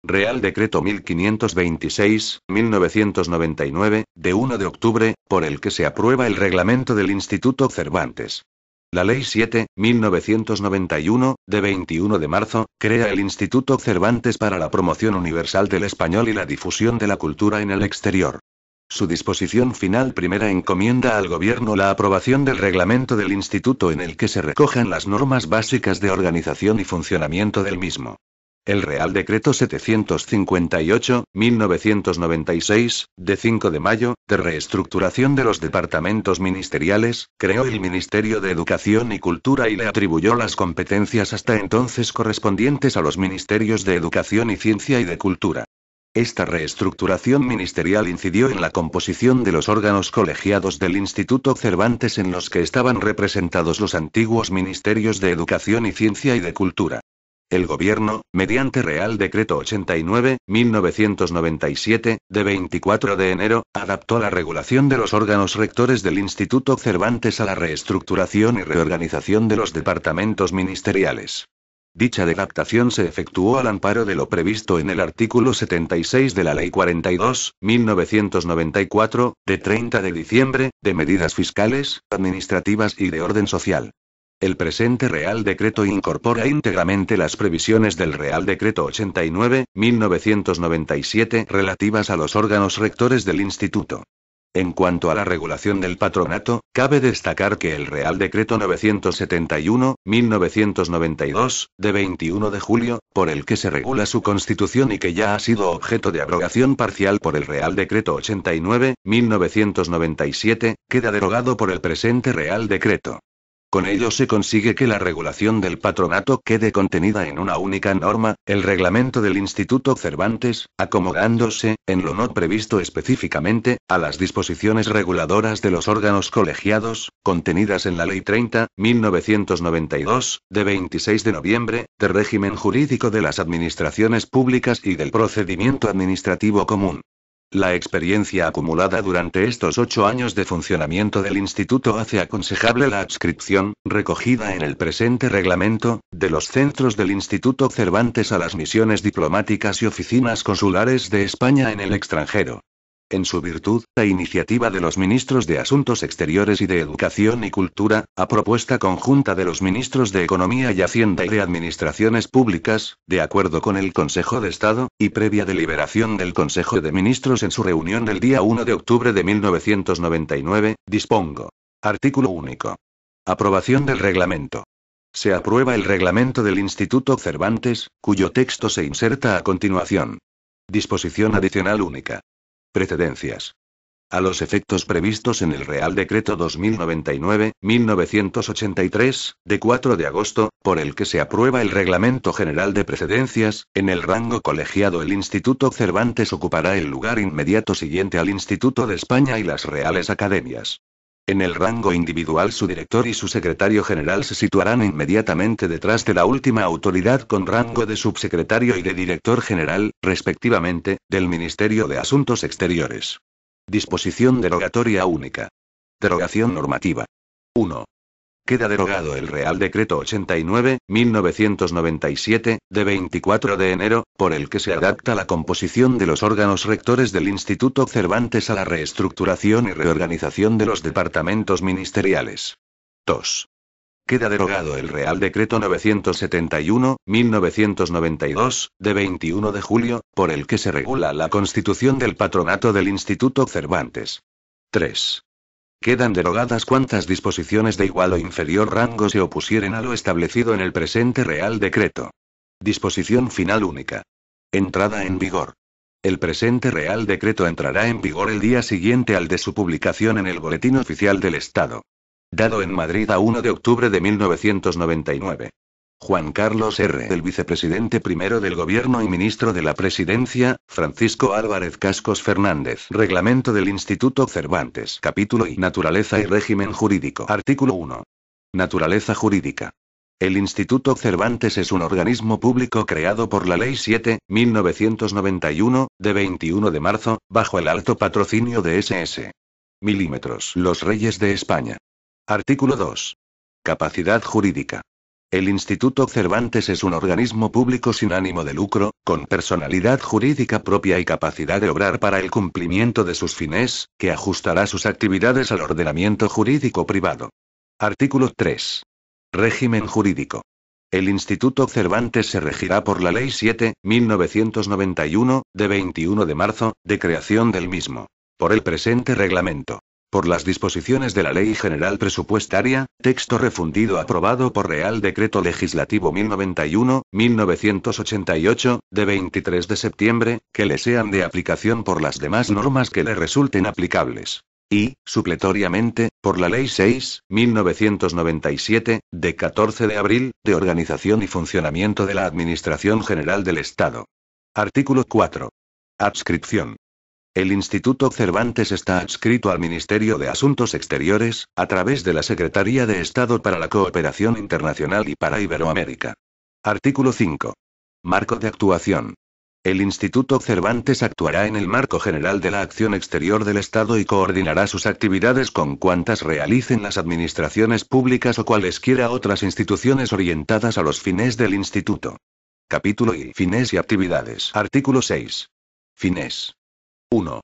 Real Decreto 1526/1999, de 1 de octubre, por el que se aprueba el reglamento del Instituto Cervantes. La Ley 7/1991, de 21 de marzo, crea el Instituto Cervantes para la promoción universal del español y la difusión de la cultura en el exterior. Su disposición final primera encomienda al Gobierno la aprobación del reglamento del Instituto en el que se recojan las normas básicas de organización y funcionamiento del mismo. El Real Decreto 758/1996, de 5 de mayo, de reestructuración de los departamentos ministeriales, creó el Ministerio de Educación y Cultura y le atribuyó las competencias hasta entonces correspondientes a los Ministerios de Educación y Ciencia y de Cultura. Esta reestructuración ministerial incidió en la composición de los órganos colegiados del Instituto Cervantes en los que estaban representados los antiguos Ministerios de Educación y Ciencia y de Cultura. El Gobierno, mediante Real Decreto 89/1997, de 24 de enero, adaptó la regulación de los órganos rectores del Instituto Cervantes a la reestructuración y reorganización de los departamentos ministeriales. Dicha adaptación se efectuó al amparo de lo previsto en el artículo 76 de la Ley 42/1994, de 30 de diciembre, de medidas fiscales, administrativas y de orden social. El presente Real Decreto incorpora íntegramente las previsiones del Real Decreto 89/1997 relativas a los órganos rectores del Instituto. En cuanto a la regulación del patronato, cabe destacar que el Real Decreto 971/1992, de 21 de julio, por el que se regula su constitución y que ya ha sido objeto de abrogación parcial por el Real Decreto 89/1997, queda derogado por el presente Real Decreto. Con ello se consigue que la regulación del patronato quede contenida en una única norma, el reglamento del Instituto Cervantes, acomodándose, en lo no previsto específicamente, a las disposiciones reguladoras de los órganos colegiados, contenidas en la Ley 30/1992, de 26 de noviembre, de régimen jurídico de las administraciones públicas y del procedimiento administrativo común. La experiencia acumulada durante estos 8 años de funcionamiento del instituto hace aconsejable la adscripción, recogida en el presente reglamento, de los centros del Instituto Cervantes a las misiones diplomáticas y oficinas consulares de España en el extranjero. En su virtud, la iniciativa de los ministros de Asuntos Exteriores y de Educación y Cultura, a propuesta conjunta de los ministros de Economía y Hacienda y de Administraciones Públicas, de acuerdo con el Consejo de Estado, y previa deliberación del Consejo de Ministros en su reunión del día 1 de octubre de 1999, dispongo. Artículo único. Aprobación del reglamento. Se aprueba el reglamento del Instituto Cervantes, cuyo texto se inserta a continuación. Disposición adicional única. Precedencias. A los efectos previstos en el Real Decreto 2099/1983, de 4 de agosto, por el que se aprueba el Reglamento General de Precedencias, en el rango colegiado el Instituto Cervantes ocupará el lugar inmediato siguiente al Instituto de España y las Reales Academias. En el rango individual su director y su secretario general se situarán inmediatamente detrás de la última autoridad con rango de subsecretario y de director general, respectivamente, del Ministerio de Asuntos Exteriores. Disposición derogatoria única. Derogación normativa. 1. Queda derogado el Real Decreto 89/1997, de 24 de enero, por el que se adapta la composición de los órganos rectores del Instituto Cervantes a la reestructuración y reorganización de los departamentos ministeriales. 2. Queda derogado el Real Decreto 971/1992, de 21 de julio, por el que se regula la constitución del patronato del Instituto Cervantes. 3. Quedan derogadas cuantas disposiciones de igual o inferior rango se opusieren a lo establecido en el presente Real Decreto. Disposición final única. Entrada en vigor. El presente Real Decreto entrará en vigor el día siguiente al de su publicación en el Boletín Oficial del Estado. Dado en Madrid a 1 de octubre de 1999. Juan Carlos R. El vicepresidente primero del Gobierno y ministro de la Presidencia, Francisco Álvarez Cascos Fernández. Reglamento del Instituto Cervantes. Capítulo I. Naturaleza y régimen jurídico. Artículo 1. Naturaleza jurídica. El Instituto Cervantes es un organismo público creado por la Ley 7/1991, de 21 de marzo, bajo el alto patrocinio de S.S. Los Reyes de España. Artículo 2. Capacidad jurídica. El Instituto Cervantes es un organismo público sin ánimo de lucro, con personalidad jurídica propia y capacidad de obrar para el cumplimiento de sus fines, que ajustará sus actividades al ordenamiento jurídico privado. Artículo 3. Régimen jurídico. El Instituto Cervantes se regirá por la Ley 7/1991, de 21 de marzo, de creación del mismo. Por el presente reglamento. Por las disposiciones de la Ley General Presupuestaria, texto refundido aprobado por Real Decreto Legislativo 1091/1988, de 23 de septiembre, que le sean de aplicación por las demás normas que le resulten aplicables. Y, supletoriamente, por la Ley 6/1997, de 14 de abril, de organización y funcionamiento de la Administración General del Estado. Artículo 4. Adscripción. El Instituto Cervantes está adscrito al Ministerio de Asuntos Exteriores, a través de la Secretaría de Estado para la Cooperación Internacional y para Iberoamérica. Artículo 5. Marco de actuación. El Instituto Cervantes actuará en el marco general de la acción exterior del Estado y coordinará sus actividades con cuantas realicen las administraciones públicas o cualesquiera otras instituciones orientadas a los fines del Instituto. Capítulo I. Fines y actividades. Artículo 6. Fines. 1.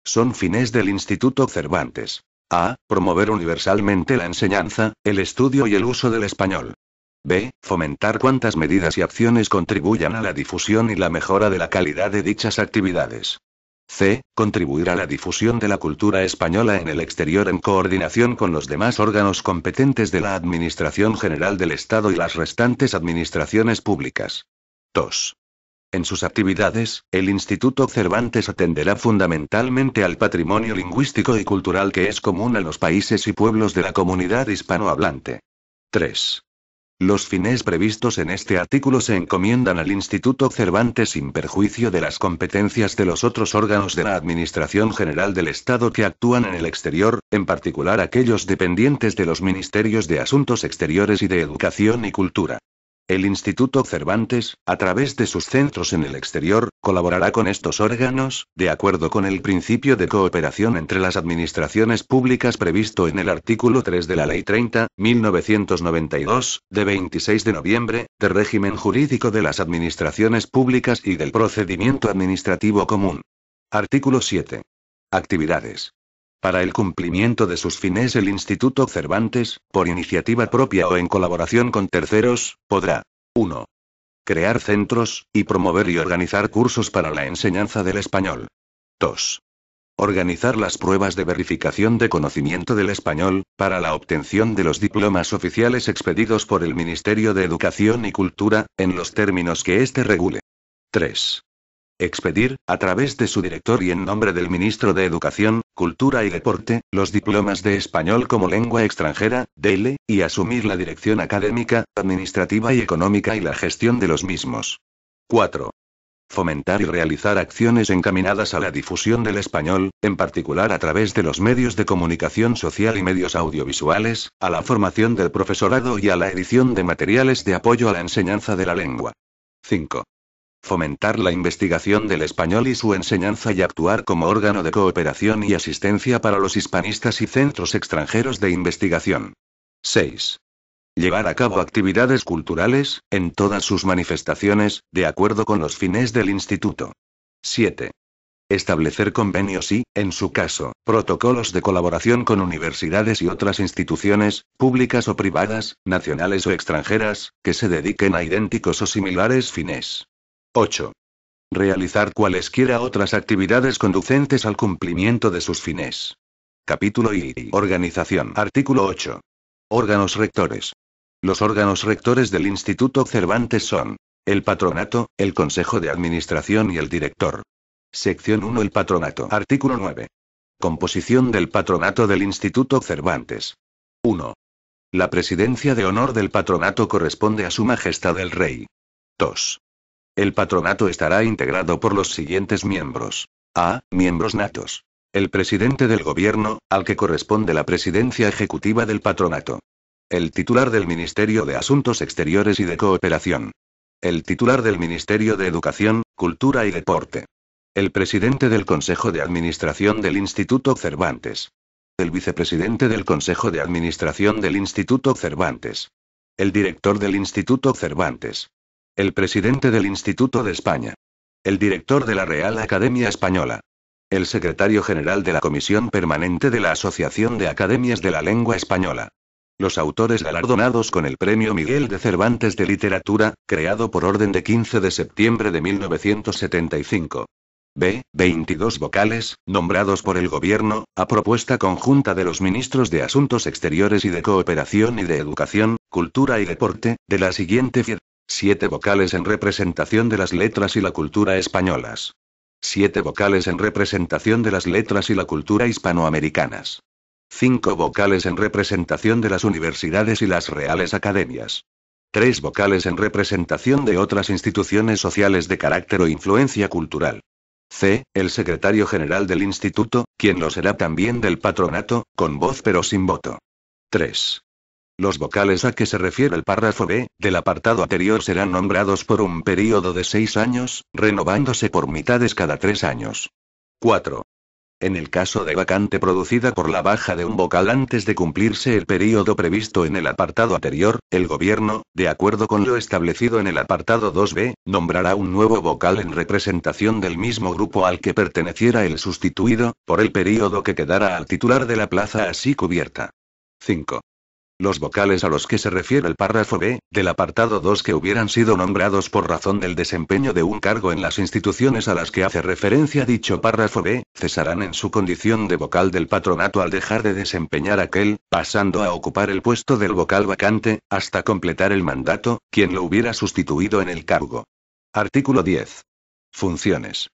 Son fines del Instituto Cervantes. A. Promover universalmente la enseñanza, el estudio y el uso del español. B. Fomentar cuantas medidas y acciones contribuyan a la difusión y la mejora de la calidad de dichas actividades. C. Contribuir a la difusión de la cultura española en el exterior en coordinación con los demás órganos competentes de la Administración General del Estado y las restantes administraciones públicas. 2. En sus actividades, el Instituto Cervantes atenderá fundamentalmente al patrimonio lingüístico y cultural que es común a los países y pueblos de la comunidad hispanohablante. 3. Los fines previstos en este artículo se encomiendan al Instituto Cervantes sin perjuicio de las competencias de los otros órganos de la Administración General del Estado que actúan en el exterior, en particular aquellos dependientes de los Ministerios de Asuntos Exteriores y de Educación y Cultura. El Instituto Cervantes, a través de sus centros en el exterior, colaborará con estos órganos, de acuerdo con el principio de cooperación entre las administraciones públicas previsto en el artículo 3 de la Ley 30/1992, de 26 de noviembre, de régimen jurídico de las administraciones públicas y del procedimiento administrativo común. Artículo 7. Actividades. Para el cumplimiento de sus fines el Instituto Cervantes, por iniciativa propia o en colaboración con terceros, podrá 1. Crear centros, y promover y organizar cursos para la enseñanza del español. 2. Organizar las pruebas de verificación de conocimiento del español, para la obtención de los diplomas oficiales expedidos por el Ministerio de Educación y Cultura, en los términos que éste regule. 3. Expedir, a través de su director y en nombre del Ministro de Educación, Cultura y Deporte, los diplomas de español como lengua extranjera, DELE, y asumir la dirección académica, administrativa y económica y la gestión de los mismos. 4. Fomentar y realizar acciones encaminadas a la difusión del español, en particular a través de los medios de comunicación social y medios audiovisuales, a la formación del profesorado y a la edición de materiales de apoyo a la enseñanza de la lengua. 5. Fomentar la investigación del español y su enseñanza y actuar como órgano de cooperación y asistencia para los hispanistas y centros extranjeros de investigación. 6. Llevar a cabo actividades culturales, en todas sus manifestaciones, de acuerdo con los fines del Instituto. 7. Establecer convenios y, en su caso, protocolos de colaboración con universidades y otras instituciones, públicas o privadas, nacionales o extranjeras, que se dediquen a idénticos o similares fines. 8. Realizar cualesquiera otras actividades conducentes al cumplimiento de sus fines. Capítulo I. Organización. Artículo 8. Órganos rectores. Los órganos rectores del Instituto Cervantes son: el Patronato, el Consejo de Administración y el Director. Sección 1. El Patronato. Artículo 9. Composición del Patronato del Instituto Cervantes. 1. La presidencia de honor del Patronato corresponde a Su Majestad el Rey. 2. El patronato estará integrado por los siguientes miembros. A. Miembros natos. El presidente del gobierno, al que corresponde la presidencia ejecutiva del patronato. El titular del Ministerio de Asuntos Exteriores y de Cooperación. El titular del Ministerio de Educación, Cultura y Deporte. El presidente del Consejo de Administración del Instituto Cervantes. El vicepresidente del Consejo de Administración del Instituto Cervantes. El director del Instituto Cervantes. El presidente del Instituto de España. El director de la Real Academia Española. El secretario general de la Comisión Permanente de la Asociación de Academias de la Lengua Española. Los autores galardonados con el Premio Miguel de Cervantes de Literatura, creado por orden de 15 de septiembre de 1975. B. 22 vocales, nombrados por el Gobierno, a propuesta conjunta de los ministros de Asuntos Exteriores y de Cooperación y de Educación, Cultura y Deporte, de la siguiente forma. 7 vocales en representación de las letras y la cultura españolas. 7 vocales en representación de las letras y la cultura hispanoamericanas. 5 vocales en representación de las universidades y las reales academias. 3 vocales en representación de otras instituciones sociales de carácter o influencia cultural. C. El secretario general del instituto, quien lo será también del patronato, con voz pero sin voto. 3. Los vocales a que se refiere el párrafo B, del apartado anterior serán nombrados por un período de 6 años, renovándose por mitades cada 3 años. 4. En el caso de vacante producida por la baja de un vocal antes de cumplirse el período previsto en el apartado anterior, el Gobierno, de acuerdo con lo establecido en el apartado 2b, nombrará un nuevo vocal en representación del mismo grupo al que perteneciera el sustituido, por el período que quedara al titular de la plaza así cubierta. 5. Los vocales a los que se refiere el párrafo B, del apartado 2 que hubieran sido nombrados por razón del desempeño de un cargo en las instituciones a las que hace referencia dicho párrafo B, cesarán en su condición de vocal del patronato al dejar de desempeñar aquel, pasando a ocupar el puesto del vocal vacante, hasta completar el mandato, quien lo hubiera sustituido en el cargo. Artículo 10. Funciones.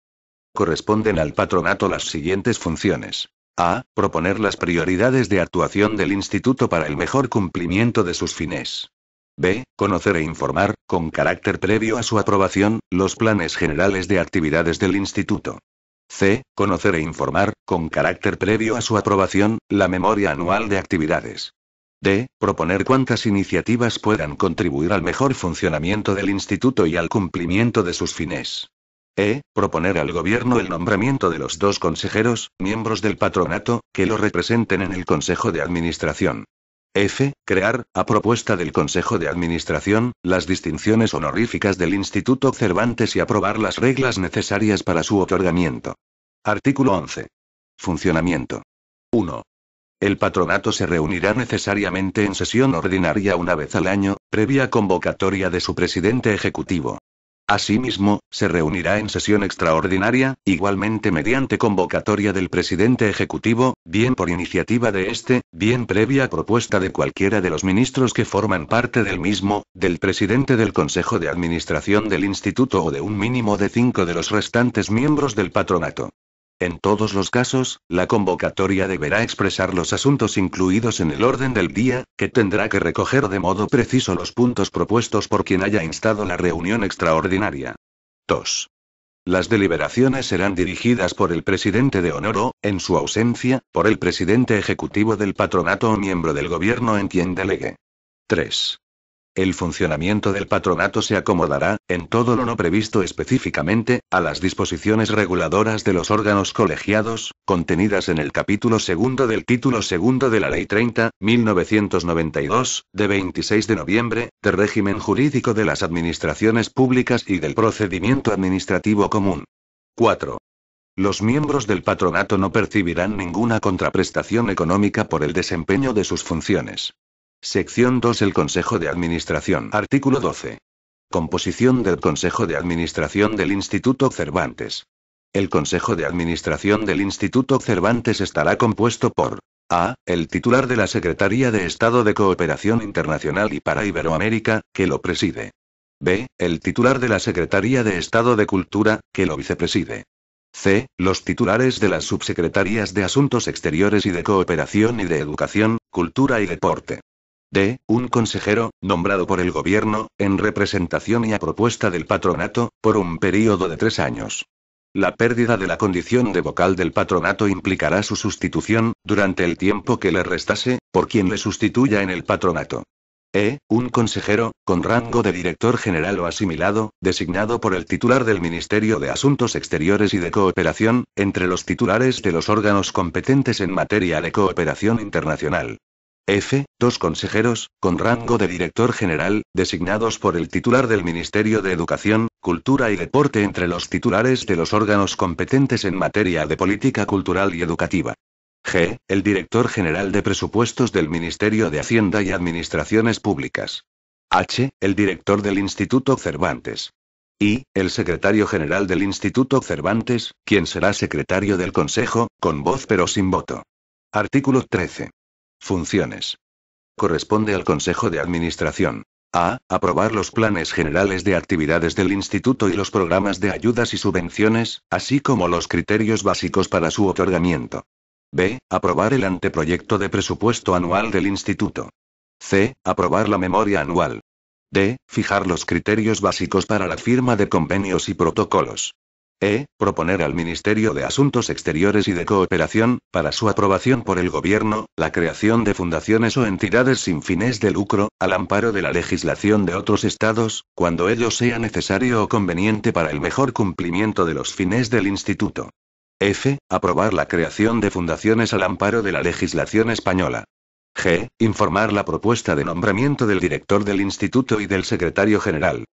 Corresponden al patronato las siguientes funciones. A. Proponer las prioridades de actuación del instituto para el mejor cumplimiento de sus fines. B. Conocer e informar, con carácter previo a su aprobación, los planes generales de actividades del instituto. C. Conocer e informar, con carácter previo a su aprobación, la memoria anual de actividades. D. Proponer cuantas iniciativas puedan contribuir al mejor funcionamiento del instituto y al cumplimiento de sus fines. E. Proponer al Gobierno el nombramiento de los 2 consejeros, miembros del patronato, que lo representen en el Consejo de Administración. F. Crear, a propuesta del Consejo de Administración, las distinciones honoríficas del Instituto Cervantes y aprobar las reglas necesarias para su otorgamiento. Artículo 11. Funcionamiento. 1. El patronato se reunirá necesariamente en sesión ordinaria una vez al año, previa convocatoria de su presidente ejecutivo. Asimismo, se reunirá en sesión extraordinaria, igualmente mediante convocatoria del presidente ejecutivo, bien por iniciativa de este, bien previa propuesta de cualquiera de los ministros que forman parte del mismo, del presidente del Consejo de Administración del Instituto o de un mínimo de 5 de los restantes miembros del patronato. En todos los casos, la convocatoria deberá expresar los asuntos incluidos en el orden del día, que tendrá que recoger de modo preciso los puntos propuestos por quien haya instado la reunión extraordinaria. 2. Las deliberaciones serán dirigidas por el presidente de honor o, en su ausencia, por el presidente ejecutivo del patronato o miembro del Gobierno en quien delegue. 3. El funcionamiento del patronato se acomodará, en todo lo no previsto específicamente, a las disposiciones reguladoras de los órganos colegiados, contenidas en el capítulo 2 del título 2 de la Ley 30, 1992, de 26 de noviembre, de régimen jurídico de las administraciones públicas y del procedimiento administrativo común. 4. Los miembros del patronato no percibirán ninguna contraprestación económica por el desempeño de sus funciones. Sección 2. El Consejo de Administración. Artículo 12. Composición del Consejo de Administración del Instituto Cervantes. El Consejo de Administración del Instituto Cervantes estará compuesto por a. El titular de la Secretaría de Estado de Cooperación Internacional y para Iberoamérica, que lo preside. B. El titular de la Secretaría de Estado de Cultura, que lo vicepreside. C. Los titulares de las subsecretarías de Asuntos Exteriores y de Cooperación y de Educación, Cultura y Deporte. D. Un consejero, nombrado por el Gobierno, en representación y a propuesta del patronato, por un período de 3 años. La pérdida de la condición de vocal del patronato implicará su sustitución, durante el tiempo que le restase, por quien le sustituya en el patronato. E. Un consejero, con rango de director general o asimilado, designado por el titular del Ministerio de Asuntos Exteriores y de Cooperación, entre los titulares de los órganos competentes en materia de cooperación internacional. F. 2 consejeros, con rango de director general, designados por el titular del Ministerio de Educación, Cultura y Deporte entre los titulares de los órganos competentes en materia de política cultural y educativa. G. El director general de presupuestos del Ministerio de Hacienda y Administraciones Públicas. H. El director del Instituto Cervantes. I. El secretario general del Instituto Cervantes, quien será secretario del Consejo, con voz pero sin voto. Artículo 13. Funciones. Corresponde al Consejo de Administración. A. Aprobar los planes generales de actividades del Instituto y los programas de ayudas y subvenciones, así como los criterios básicos para su otorgamiento. B. Aprobar el anteproyecto de presupuesto anual del Instituto. C. Aprobar la memoria anual. D. Fijar los criterios básicos para la firma de convenios y protocolos. E. Proponer al Ministerio de Asuntos Exteriores y de Cooperación, para su aprobación por el Gobierno, la creación de fundaciones o entidades sin fines de lucro, al amparo de la legislación de otros estados, cuando ello sea necesario o conveniente para el mejor cumplimiento de los fines del Instituto. F. Aprobar la creación de fundaciones al amparo de la legislación española. G. Informar la propuesta de nombramiento del director del Instituto y del secretario general.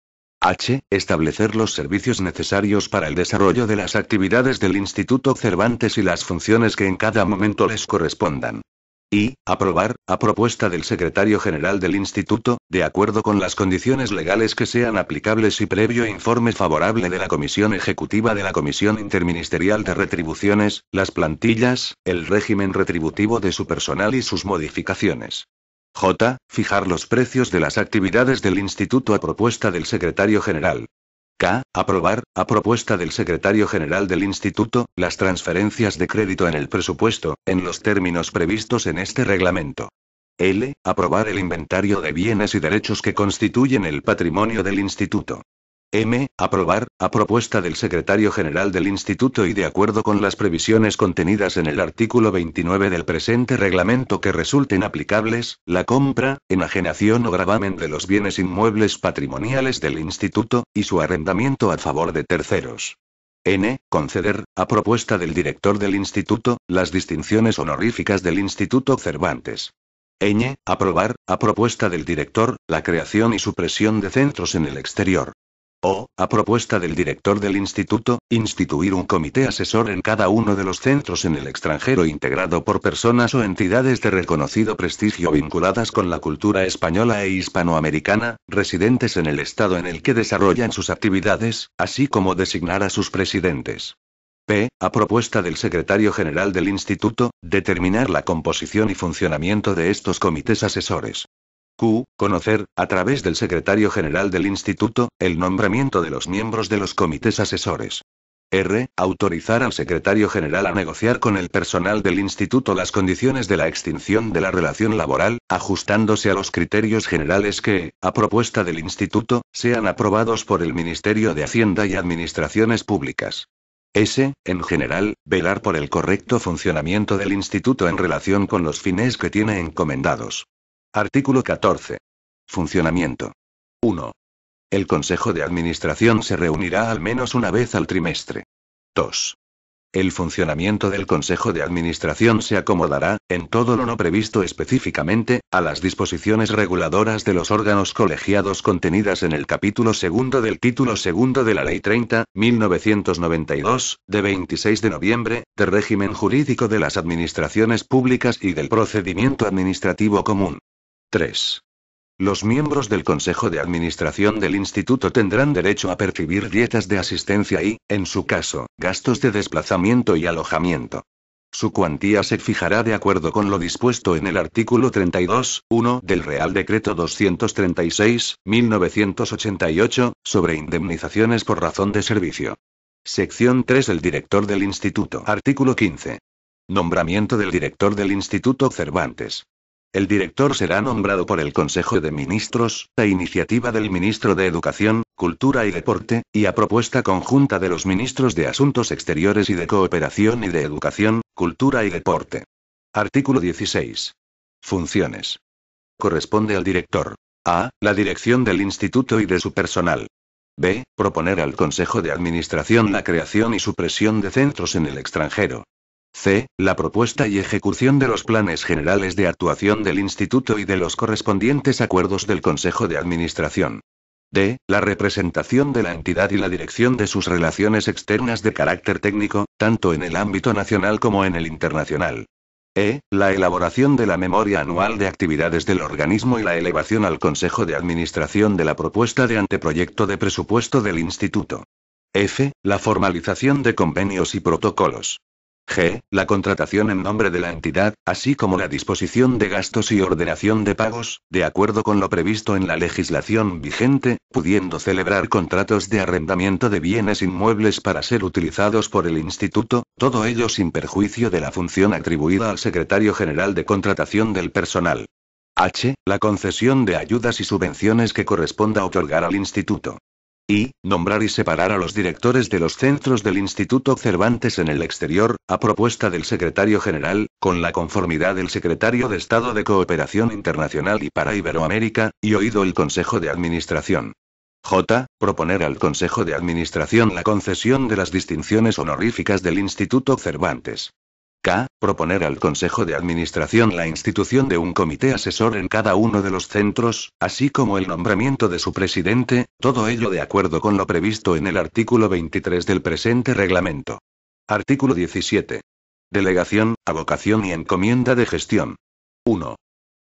H. Establecer los servicios necesarios para el desarrollo de las actividades del Instituto Cervantes y las funciones que en cada momento les correspondan. I. Aprobar, a propuesta del secretario general del Instituto, de acuerdo con las condiciones legales que sean aplicables y previo informe favorable de la Comisión Ejecutiva de la Comisión Interministerial de Retribuciones, las plantillas, el régimen retributivo de su personal y sus modificaciones. J. Fijar los precios de las actividades del Instituto a propuesta del secretario general. K. Aprobar, a propuesta del secretario general del Instituto, las transferencias de crédito en el presupuesto, en los términos previstos en este reglamento. L. Aprobar el inventario de bienes y derechos que constituyen el patrimonio del Instituto. M. Aprobar, a propuesta del secretario general del Instituto y de acuerdo con las previsiones contenidas en el artículo 29 del presente reglamento que resulten aplicables, la compra, enajenación o gravamen de los bienes inmuebles patrimoniales del Instituto, y su arrendamiento a favor de terceros. N. Conceder, a propuesta del director del Instituto, las distinciones honoríficas del Instituto Cervantes. Ñ. Aprobar, a propuesta del director, la creación y supresión de centros en el exterior. O, a propuesta del director del instituto, instituir un comité asesor en cada uno de los centros en el extranjero integrado por personas o entidades de reconocido prestigio vinculadas con la cultura española e hispanoamericana, residentes en el estado en el que desarrollan sus actividades, así como designar a sus presidentes. P. A propuesta del secretario general del instituto, determinar la composición y funcionamiento de estos comités asesores. Q. Conocer, a través del secretario general del Instituto, el nombramiento de los miembros de los comités asesores. R. Autorizar al secretario general a negociar con el personal del Instituto las condiciones de la extinción de la relación laboral, ajustándose a los criterios generales que, a propuesta del Instituto, sean aprobados por el Ministerio de Hacienda y Administraciones Públicas. S. En general, velar por el correcto funcionamiento del Instituto en relación con los fines que tiene encomendados. Artículo 14. Funcionamiento. 1. El Consejo de Administración se reunirá al menos una vez al trimestre. 2. El funcionamiento del Consejo de Administración se acomodará, en todo lo no previsto específicamente, a las disposiciones reguladoras de los órganos colegiados contenidas en el capítulo segundo del título segundo de la Ley 30.1992, de 26 de noviembre, de régimen jurídico de las administraciones públicas y del procedimiento administrativo común. 3. Los miembros del Consejo de Administración del Instituto tendrán derecho a percibir dietas de asistencia y, en su caso, gastos de desplazamiento y alojamiento. Su cuantía se fijará de acuerdo con lo dispuesto en el artículo 32.1 del Real Decreto 236/1988, sobre indemnizaciones por razón de servicio. Sección 3. El director del Instituto. Artículo 15. Nombramiento del director del Instituto Cervantes. El director será nombrado por el Consejo de Ministros, a iniciativa del Ministro de Educación, Cultura y Deporte, y a propuesta conjunta de los Ministros de Asuntos Exteriores y de Cooperación y de Educación, Cultura y Deporte. Artículo 16. Funciones. Corresponde al director. A. La dirección del instituto y de su personal. B. Proponer al Consejo de Administración la creación y supresión de centros en el extranjero. C. La propuesta y ejecución de los planes generales de actuación del Instituto y de los correspondientes acuerdos del Consejo de Administración. D. La representación de la entidad y la dirección de sus relaciones externas de carácter técnico, tanto en el ámbito nacional como en el internacional. E. La elaboración de la memoria anual de actividades del organismo y la elevación al Consejo de Administración de la propuesta de anteproyecto de presupuesto del Instituto. F. La formalización de convenios y protocolos. G. La contratación en nombre de la entidad, así como la disposición de gastos y ordenación de pagos, de acuerdo con lo previsto en la legislación vigente, pudiendo celebrar contratos de arrendamiento de bienes inmuebles para ser utilizados por el Instituto, todo ello sin perjuicio de la función atribuida al Secretario General de Contratación del Personal. H. La concesión de ayudas y subvenciones que corresponda otorgar al Instituto. I. Nombrar y separar a los directores de los centros del Instituto Cervantes en el exterior, a propuesta del Secretario General, con la conformidad del Secretario de Estado de Cooperación Internacional y para Iberoamérica, y oído el Consejo de Administración. J. Proponer al Consejo de Administración la concesión de las distinciones honoríficas del Instituto Cervantes. K. Proponer al Consejo de Administración la institución de un comité asesor en cada uno de los centros, así como el nombramiento de su presidente, todo ello de acuerdo con lo previsto en el artículo 23 del presente reglamento. Artículo 17. Delegación, avocación y encomienda de gestión. 1.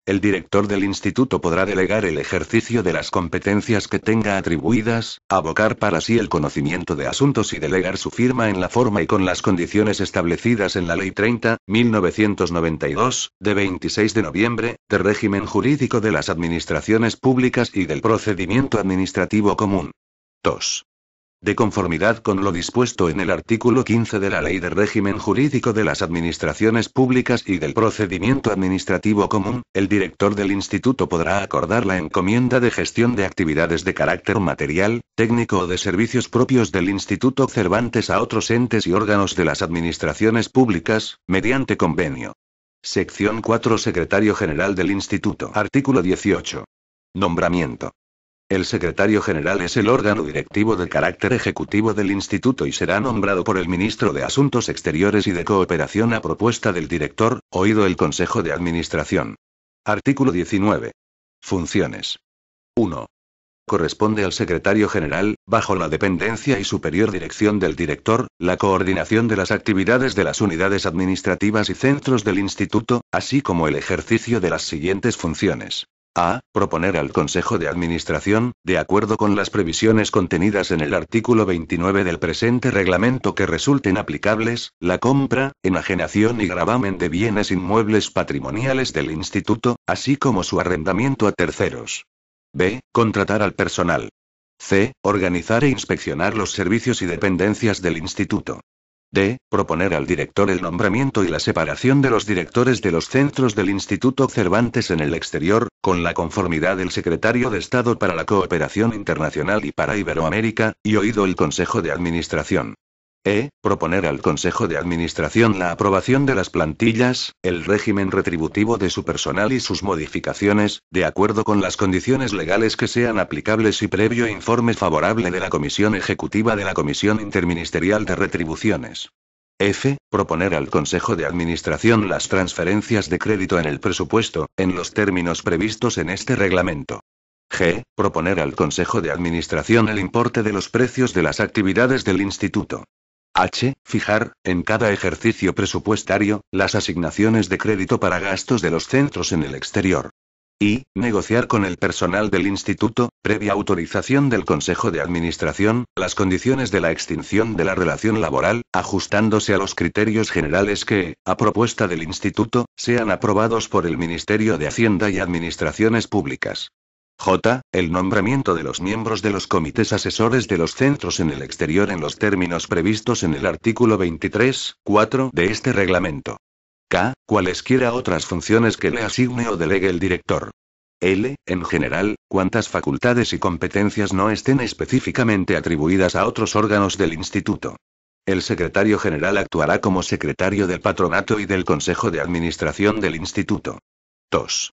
El director del instituto podrá delegar el ejercicio de las competencias que tenga atribuidas, abocar para sí el conocimiento de asuntos y delegar su firma en la forma y con las condiciones establecidas en la Ley 30.1992, de 26 de noviembre, de régimen jurídico de las administraciones públicas y del procedimiento administrativo común. 2. De conformidad con lo dispuesto en el artículo 15 de la Ley de Régimen Jurídico de las Administraciones Públicas y del Procedimiento Administrativo Común, el director del instituto podrá acordar la encomienda de gestión de actividades de carácter material, técnico o de servicios propios del Instituto Cervantes a otros entes y órganos de las administraciones públicas, mediante convenio. Sección 4. Secretario General del Instituto. Artículo 18. Nombramiento. El secretario general es el órgano directivo de carácter ejecutivo del instituto y será nombrado por el ministro de Asuntos Exteriores y de Cooperación a propuesta del director, oído el Consejo de Administración. Artículo 19. Funciones. 1. Corresponde al secretario general, bajo la dependencia y superior dirección del director, la coordinación de las actividades de las unidades administrativas y centros del instituto, así como el ejercicio de las siguientes funciones. A. Proponer al Consejo de Administración, de acuerdo con las previsiones contenidas en el artículo 29 del presente reglamento que resulten aplicables, la compra, enajenación y gravamen de bienes inmuebles patrimoniales del Instituto, así como su arrendamiento a terceros. B. Contratar al personal. C. Organizar e inspeccionar los servicios y dependencias del Instituto. D. Proponer al director el nombramiento y la separación de los directores de los centros del Instituto Cervantes en el exterior, con la conformidad del Secretario de Estado para la Cooperación Internacional y para Iberoamérica, y oído el Consejo de Administración. E. Proponer al Consejo de Administración la aprobación de las plantillas, el régimen retributivo de su personal y sus modificaciones, de acuerdo con las condiciones legales que sean aplicables y previo informe favorable de la Comisión Ejecutiva de la Comisión Interministerial de Retribuciones. F. Proponer al Consejo de Administración las transferencias de crédito en el presupuesto, en los términos previstos en este reglamento. G. Proponer al Consejo de Administración el importe de los precios de las actividades del Instituto. H. Fijar, en cada ejercicio presupuestario, las asignaciones de crédito para gastos de los centros en el exterior. I. Negociar con el personal del Instituto, previa autorización del Consejo de Administración, las condiciones de la extinción de la relación laboral, ajustándose a los criterios generales que, a propuesta del Instituto, sean aprobados por el Ministerio de Hacienda y Administraciones Públicas. J. El nombramiento de los miembros de los comités asesores de los centros en el exterior en los términos previstos en el artículo 23.4 de este reglamento. K. Cualesquiera otras funciones que le asigne o delegue el director. L. En general, cuantas facultades y competencias no estén específicamente atribuidas a otros órganos del instituto. El secretario general actuará como secretario del patronato y del consejo de administración del instituto. 2.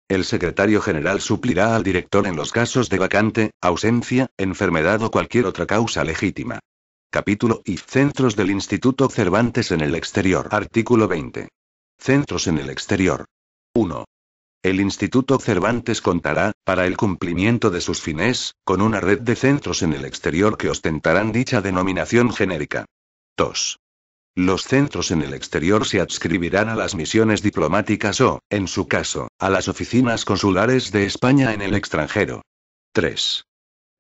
El secretario general suplirá al director en los casos de vacante, ausencia, enfermedad o cualquier otra causa legítima. Capítulo I. Centros del Instituto Cervantes en el exterior. Artículo 20. Centros en el exterior. 1. El Instituto Cervantes contará, para el cumplimiento de sus fines, con una red de centros en el exterior que ostentarán dicha denominación genérica. 2. Los centros en el exterior se adscribirán a las misiones diplomáticas o, en su caso, a las oficinas consulares de España en el extranjero. 3.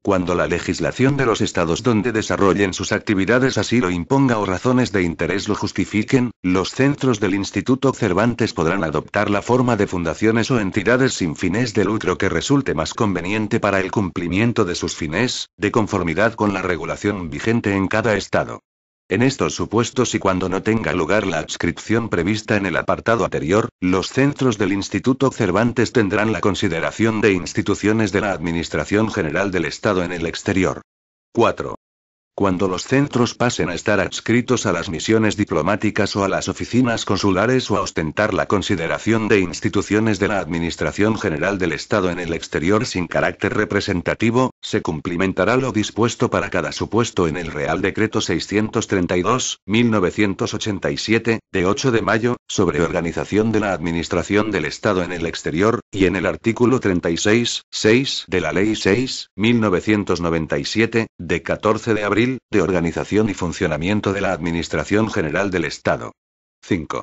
Cuando la legislación de los estados donde desarrollen sus actividades así lo imponga o razones de interés lo justifiquen, los centros del Instituto Cervantes podrán adoptar la forma de fundaciones o entidades sin fines de lucro que resulte más conveniente para el cumplimiento de sus fines, de conformidad con la regulación vigente en cada estado. En estos supuestos y cuando no tenga lugar la adscripción prevista en el apartado anterior, los centros del Instituto Cervantes tendrán la consideración de instituciones de la Administración General del Estado en el exterior. 4. Cuando los centros pasen a estar adscritos a las misiones diplomáticas o a las oficinas consulares o a ostentar la consideración de instituciones de la Administración General del Estado en el exterior sin carácter representativo, se cumplimentará lo dispuesto para cada supuesto en el Real Decreto 632/1987, de 8 de mayo, sobre organización de la Administración del Estado en el exterior, y en el artículo 36.6 de la Ley 6/1997, de 14 de abril, de organización y funcionamiento de la Administración General del Estado. 5.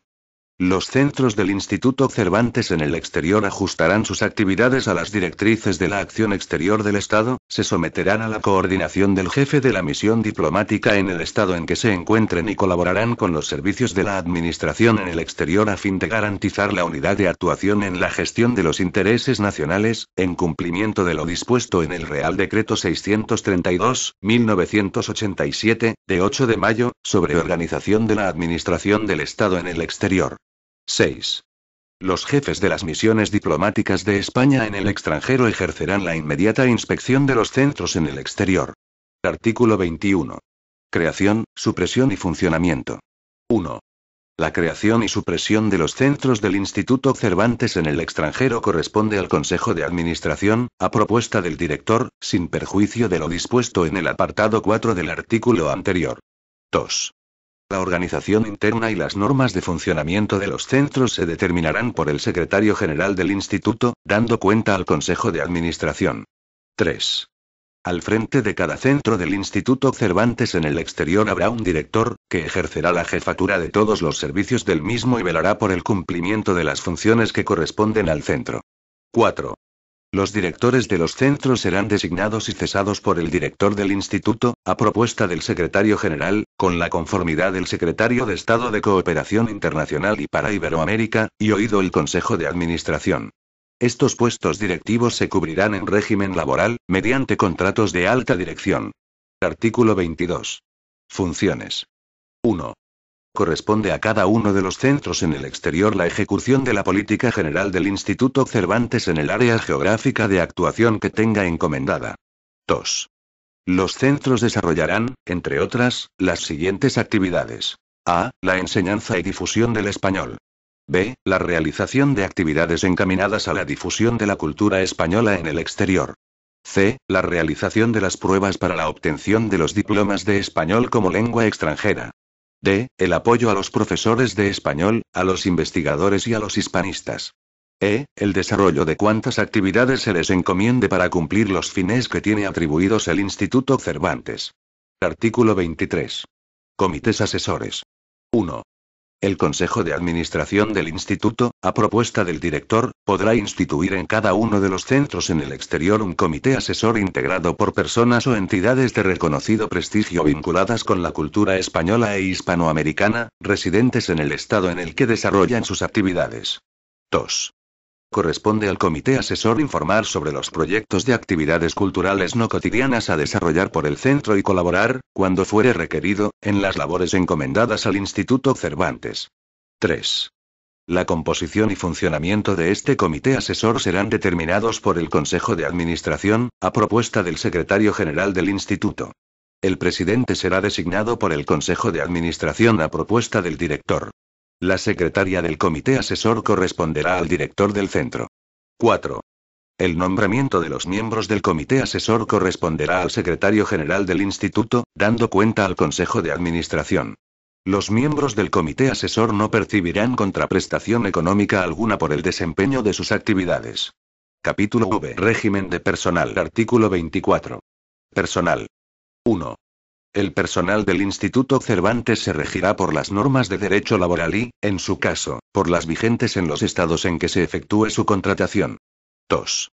Los centros del Instituto Cervantes en el exterior ajustarán sus actividades a las directrices de la acción exterior del Estado, se someterán a la coordinación del jefe de la misión diplomática en el Estado en que se encuentren y colaborarán con los servicios de la Administración en el exterior a fin de garantizar la unidad de actuación en la gestión de los intereses nacionales, en cumplimiento de lo dispuesto en el Real Decreto 632/1987, de 8 de mayo, sobre organización de la Administración del Estado en el exterior. 6. Los jefes de las misiones diplomáticas de España en el extranjero ejercerán la inmediata inspección de los centros en el exterior. Artículo 21. Creación, supresión y funcionamiento. 1. La creación y supresión de los centros del Instituto Cervantes en el extranjero corresponde al Consejo de Administración, a propuesta del director, sin perjuicio de lo dispuesto en el apartado 4 del artículo anterior. 2. La organización interna y las normas de funcionamiento de los centros se determinarán por el secretario general del Instituto, dando cuenta al Consejo de Administración. 3. Al frente de cada centro del Instituto Cervantes en el exterior habrá un director, que ejercerá la jefatura de todos los servicios del mismo y velará por el cumplimiento de las funciones que corresponden al centro. 4. Los directores de los centros serán designados y cesados por el director del instituto, a propuesta del secretario general, con la conformidad del secretario de Estado de Cooperación Internacional y para Iberoamérica, y oído el Consejo de Administración. Estos puestos directivos se cubrirán en régimen laboral, mediante contratos de alta dirección. Artículo 22. Funciones. 1. Corresponde a cada uno de los centros en el exterior la ejecución de la política general del Instituto Cervantes en el área geográfica de actuación que tenga encomendada. 2. Los centros desarrollarán, entre otras, las siguientes actividades. A. La enseñanza y difusión del español. B. La realización de actividades encaminadas a la difusión de la cultura española en el exterior. C. La realización de las pruebas para la obtención de los diplomas de español como lengua extranjera. D. El apoyo a los profesores de español, a los investigadores y a los hispanistas. E. El desarrollo de cuantas actividades se les encomiende para cumplir los fines que tiene atribuidos el Instituto Cervantes. Artículo 23. Comités asesores. 1. El Consejo de Administración del Instituto, a propuesta del director, podrá instituir en cada uno de los centros en el exterior un comité asesor integrado por personas o entidades de reconocido prestigio vinculadas con la cultura española e hispanoamericana, residentes en el estado en el que desarrollan sus actividades. 2. Corresponde al comité asesor informar sobre los proyectos de actividades culturales no cotidianas a desarrollar por el centro y colaborar, cuando fuere requerido, en las labores encomendadas al Instituto Cervantes. 3. La composición y funcionamiento de este comité asesor serán determinados por el Consejo de Administración, a propuesta del secretario general del Instituto. El presidente será designado por el Consejo de Administración a propuesta del director. La secretaria del comité asesor corresponderá al director del centro. 4. El nombramiento de los miembros del comité asesor corresponderá al secretario general del instituto, dando cuenta al Consejo de Administración. Los miembros del comité asesor no percibirán contraprestación económica alguna por el desempeño de sus actividades. Capítulo V. Régimen de personal. Artículo 24. Personal. 1. El personal del Instituto Cervantes se regirá por las normas de derecho laboral y, en su caso, por las vigentes en los estados en que se efectúe su contratación. 2.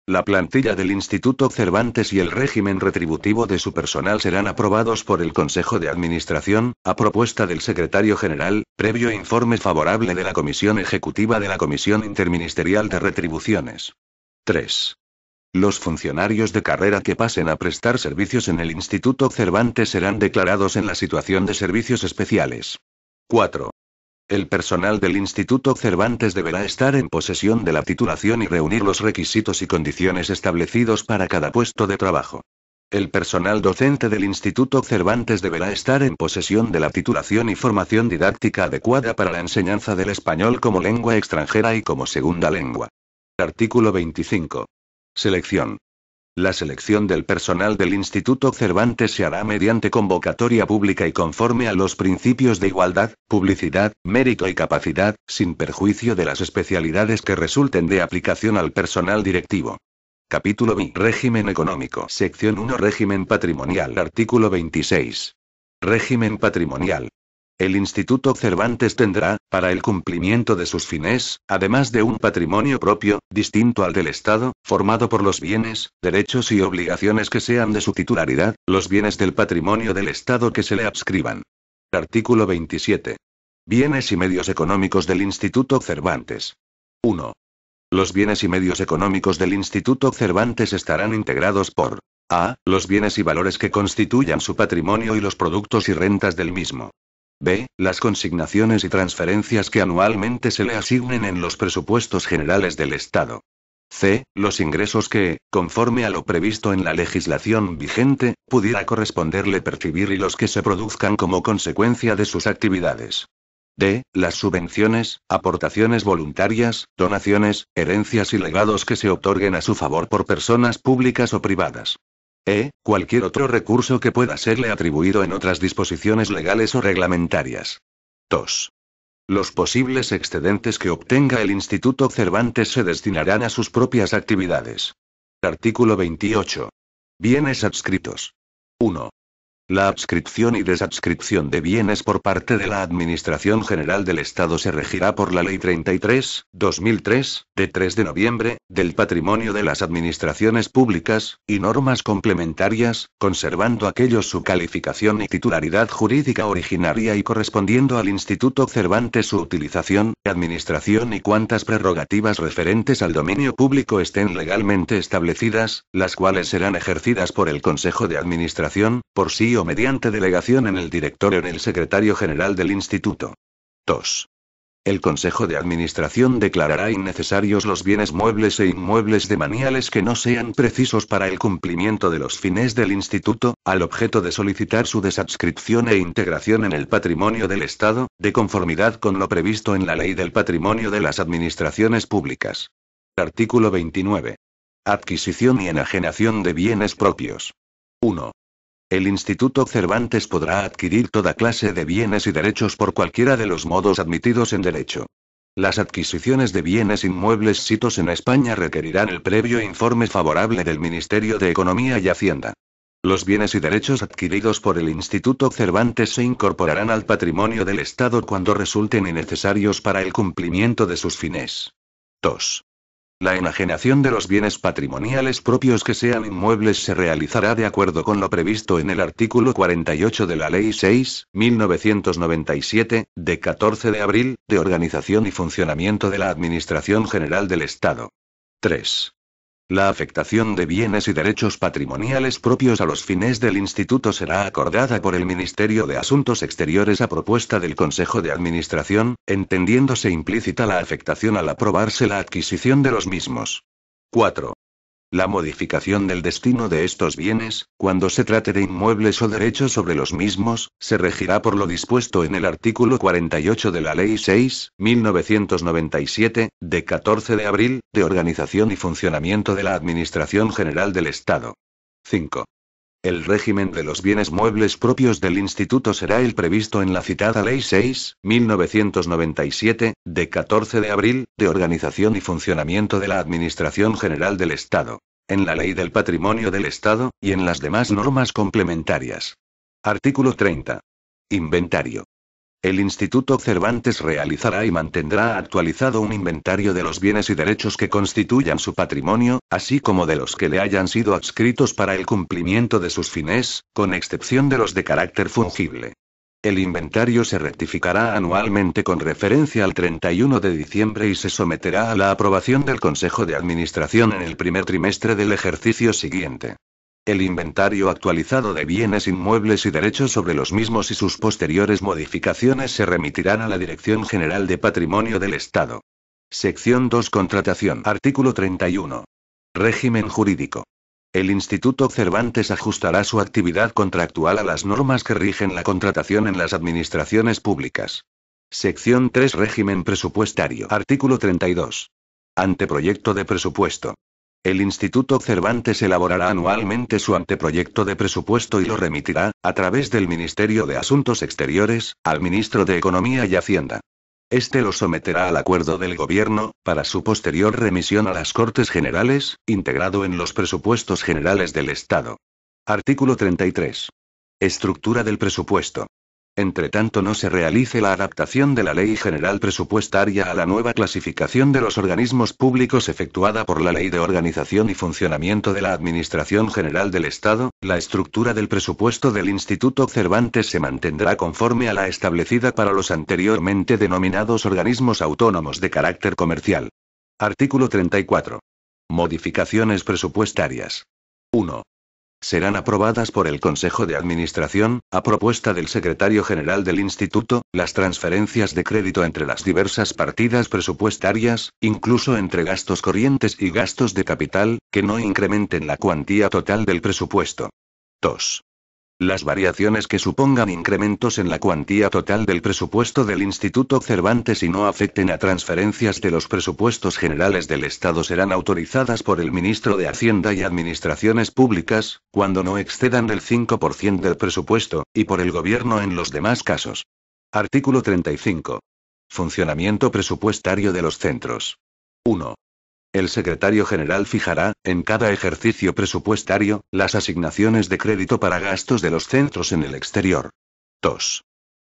La plantilla del Instituto Cervantes y el régimen retributivo de su personal serán aprobados por el Consejo de Administración, a propuesta del Secretario General, previo informe favorable de la Comisión Ejecutiva de la Comisión Interministerial de Retribuciones. 3. Los funcionarios de carrera que pasen a prestar servicios en el Instituto Cervantes serán declarados en la situación de servicios especiales. 4. El personal del Instituto Cervantes deberá estar en posesión de la titulación y reunir los requisitos y condiciones establecidos para cada puesto de trabajo. El personal docente del Instituto Cervantes deberá estar en posesión de la titulación y formación didáctica adecuada para la enseñanza del español como lengua extranjera y como segunda lengua. Artículo 25. Selección. La selección del personal del Instituto Cervantes se hará mediante convocatoria pública y conforme a los principios de igualdad, publicidad, mérito y capacidad, sin perjuicio de las especialidades que resulten de aplicación al personal directivo. Capítulo B. Régimen económico. Sección 1. Régimen patrimonial. Artículo 26. Régimen patrimonial. El Instituto Cervantes tendrá, para el cumplimiento de sus fines, además de un patrimonio propio, distinto al del Estado, formado por los bienes, derechos y obligaciones que sean de su titularidad, los bienes del patrimonio del Estado que se le adscriban. Artículo 27. Bienes y medios económicos del Instituto Cervantes. 1. Los bienes y medios económicos del Instituto Cervantes estarán integrados por a. Los bienes y valores que constituyan su patrimonio y los productos y rentas del mismo. B. Las consignaciones y transferencias que anualmente se le asignen en los presupuestos generales del Estado. C. Los ingresos que, conforme a lo previsto en la legislación vigente, pudiera corresponderle percibir y los que se produzcan como consecuencia de sus actividades. D. Las subvenciones, aportaciones voluntarias, donaciones, herencias y legados que se otorguen a su favor por personas públicas o privadas. Cualquier otro recurso que pueda serle atribuido en otras disposiciones legales o reglamentarias. 2. Los posibles excedentes que obtenga el Instituto Cervantes se destinarán a sus propias actividades. Artículo 28. Bienes adscritos. 1. La adscripción y desadscripción de bienes por parte de la Administración General del Estado se regirá por la Ley 33/2003, de 3 de noviembre, del patrimonio de las administraciones públicas, y normas complementarias, conservando aquellos su calificación y titularidad jurídica originaria y correspondiendo al Instituto Cervantes su utilización, administración y cuantas prerrogativas referentes al dominio público estén legalmente establecidas, las cuales serán ejercidas por el Consejo de Administración, por sí o mediante delegación en el director o en el secretario general del Instituto. 2. El Consejo de Administración declarará innecesarios los bienes muebles e inmuebles demaniales que no sean precisos para el cumplimiento de los fines del Instituto, al objeto de solicitar su desadscripción e integración en el patrimonio del Estado, de conformidad con lo previsto en la Ley del Patrimonio de las Administraciones Públicas. Artículo 29. Adquisición y enajenación de bienes propios. 1. El Instituto Cervantes podrá adquirir toda clase de bienes y derechos por cualquiera de los modos admitidos en derecho. Las adquisiciones de bienes inmuebles sitos en España requerirán el previo informe favorable del Ministerio de Economía y Hacienda. Los bienes y derechos adquiridos por el Instituto Cervantes se incorporarán al patrimonio del Estado cuando resulten innecesarios para el cumplimiento de sus fines. 2. La enajenación de los bienes patrimoniales propios que sean inmuebles se realizará de acuerdo con lo previsto en el artículo 48 de la Ley 6/1997, de 14 de abril, de Organización y Funcionamiento de la Administración General del Estado. 3. La afectación de bienes y derechos patrimoniales propios a los fines del Instituto será acordada por el Ministerio de Asuntos Exteriores a propuesta del Consejo de Administración, entendiéndose implícita la afectación al aprobarse la adquisición de los mismos. 4. La modificación del destino de estos bienes, cuando se trate de inmuebles o derechos sobre los mismos, se regirá por lo dispuesto en el artículo 48 de la Ley 6/1997, de 14 de abril, de organización y funcionamiento de la Administración General del Estado. 5. El régimen de los bienes muebles propios del Instituto será el previsto en la citada Ley 6/1997, de 14 de abril, de organización y funcionamiento de la Administración General del Estado, en la Ley del Patrimonio del Estado, y en las demás normas complementarias. Artículo 30. Inventario. El Instituto Cervantes realizará y mantendrá actualizado un inventario de los bienes y derechos que constituyan su patrimonio, así como de los que le hayan sido adscritos para el cumplimiento de sus fines, con excepción de los de carácter fungible. El inventario se rectificará anualmente con referencia al 31 de diciembre y se someterá a la aprobación del Consejo de Administración en el primer trimestre del ejercicio siguiente. El inventario actualizado de bienes inmuebles y derechos sobre los mismos y sus posteriores modificaciones se remitirán a la Dirección General de Patrimonio del Estado. Sección 2. Contratación. Artículo 31. Régimen jurídico. El Instituto Cervantes ajustará su actividad contractual a las normas que rigen la contratación en las administraciones públicas. Sección 3. Régimen presupuestario. Artículo 32. Anteproyecto de presupuesto. El Instituto Cervantes elaborará anualmente su anteproyecto de presupuesto y lo remitirá, a través del Ministerio de Asuntos Exteriores, al Ministro de Economía y Hacienda. Este lo someterá al acuerdo del Gobierno, para su posterior remisión a las Cortes Generales, integrado en los presupuestos generales del Estado. Artículo 33. Estructura del presupuesto. Entre tanto no se realice la adaptación de la Ley General Presupuestaria a la nueva clasificación de los organismos públicos efectuada por la Ley de Organización y Funcionamiento de la Administración General del Estado, la estructura del presupuesto del Instituto Cervantes se mantendrá conforme a la establecida para los anteriormente denominados organismos autónomos de carácter comercial. Artículo 34. Modificaciones presupuestarias. 1. Serán aprobadas por el Consejo de Administración, a propuesta del Secretario General del Instituto, las transferencias de crédito entre las diversas partidas presupuestarias, incluso entre gastos corrientes y gastos de capital, que no incrementen la cuantía total del presupuesto. 2. Las variaciones que supongan incrementos en la cuantía total del presupuesto del Instituto Cervantes y no afecten a transferencias de los presupuestos generales del Estado serán autorizadas por el Ministro de Hacienda y Administraciones Públicas, cuando no excedan el 5% del presupuesto, y por el Gobierno en los demás casos. Artículo 35. Funcionamiento presupuestario de los centros. 1. El secretario general fijará, en cada ejercicio presupuestario, las asignaciones de crédito para gastos de los centros en el exterior. 2.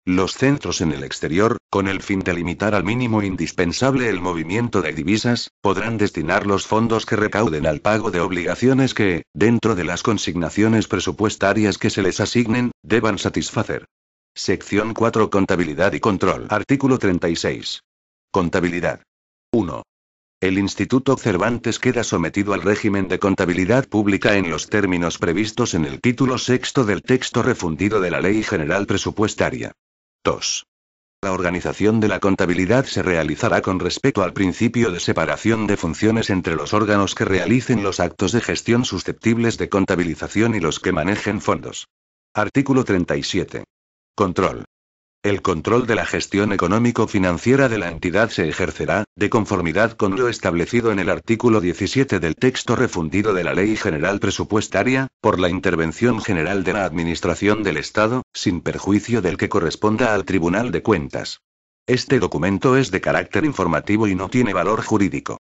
Los centros en el exterior, con el fin de limitar al mínimo indispensable el movimiento de divisas, podrán destinar los fondos que recauden al pago de obligaciones que, dentro de las consignaciones presupuestarias que se les asignen, deban satisfacer. Sección 4. Contabilidad y control. Artículo 36. Contabilidad. 1. El Instituto Cervantes queda sometido al régimen de contabilidad pública en los términos previstos en el título sexto del texto refundido de la Ley General Presupuestaria. 2. La organización de la contabilidad se realizará con respeto al principio de separación de funciones entre los órganos que realicen los actos de gestión susceptibles de contabilización y los que manejen fondos. Artículo 37. Control. El control de la gestión económico-financiera de la entidad se ejercerá, de conformidad con lo establecido en el artículo 17 del texto refundido de la Ley General Presupuestaria, por la intervención general de la Administración del Estado, sin perjuicio del que corresponda al Tribunal de Cuentas. Este documento es de carácter informativo y no tiene valor jurídico.